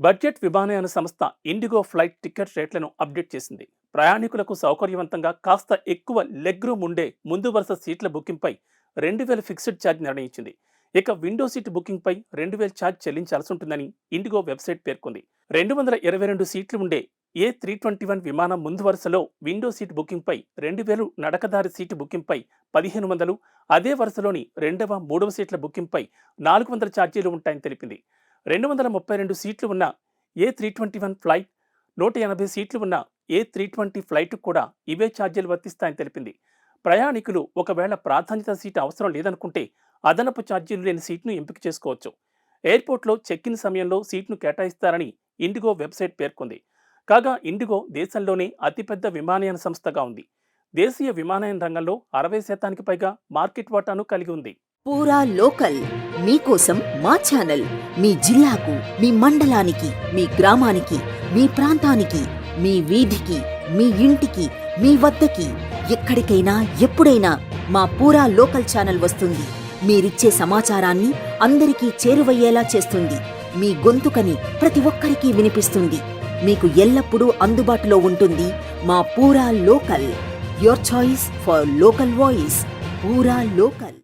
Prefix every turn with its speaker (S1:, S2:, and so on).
S1: Budget విమానయాన సంస్థ IndiGo flight ticket రేట్లను అప్డేట్ చేసింది. ప్రయాణికులకు సౌకర్యవంతంగా కాస్త ఎక్కువ లెగ్ రూమ్ ఉండే ముందు వరుస సీట్ల బుకింగ్పై 2000 ఫిక్స్డ్ ఛార్జ్ నిర్ణయించింది. ఇక విండో సీట్ బుకింగ్పై 2000 ఛార్జ్ చెల్లించాల్సి ఉంటుందని ఇండిగో వెబ్సైట్ పేర్కొంది. 222 సీట్లు ఉండే A321 విమానం ముందు వరుసలో విండో సీట్ బుకింగ్పై 2000, నడకదారి సీటు బుకింగ్పై 1500, అదే వరుసలోని రెండవ, మూడవ సీట్ల బుకింగ్పై 400 ఛార్జీలు ఉంటాయని తెలిపింది. 232 సీట్లు ఉన్న A321 ఫ్లైట్, 180 సీట్లు ఉన్న A320 ఫ్లైట్ కూడా ఇవే ఛార్జీలు వర్తిస్తాయని తెలిపింది. ప్రయాణికులు ఒకవేళ ప్రాధాన్యత సీటు అవసరం లేదనుకుంటే అదనపు ఛార్జీలు లేని సీట్ను ఎంపిక చేసుకోవచ్చు. ఎయిర్పోర్ట్లో చెక్ ఇన్ సమయంలో సీట్ను కేటాయిస్తారని ఇండిగో వెబ్సైట్ పేర్కొంది. కాగా ఇండిగో దేశంలోనే అతిపెద్ద విమానయాన సంస్థగా ఉంది. దేశీయ విమానయాన రంగంలో 60% పైగా మార్కెట్ వాటాను కలిగి ఉంది.
S2: పూరా లోకల్ మీకోసం మా ఛానల్. మీ జిల్లాకు, మీ మండలానికి, మీ గ్రామానికి, మీ ప్రాంతానికి, మీ వీధికి, మీ ఇంటికి, మీ వద్దకి, ఎక్కడికైనా ఎప్పుడైనా మా పూరా లోకల్ ఛానల్ వస్తుంది. మీరిచ్చే సమాచారాన్ని అందరికీ చేరువయ్యేలా చేస్తుంది. మీ గొంతుకని ప్రతి ఒక్కరికి వినిపిస్తుంది. మీకు ఎల్లప్పుడూ అందుబాటులో ఉంటుంది మా పూరా local. Your choice for local voice. పూరా లోకల్.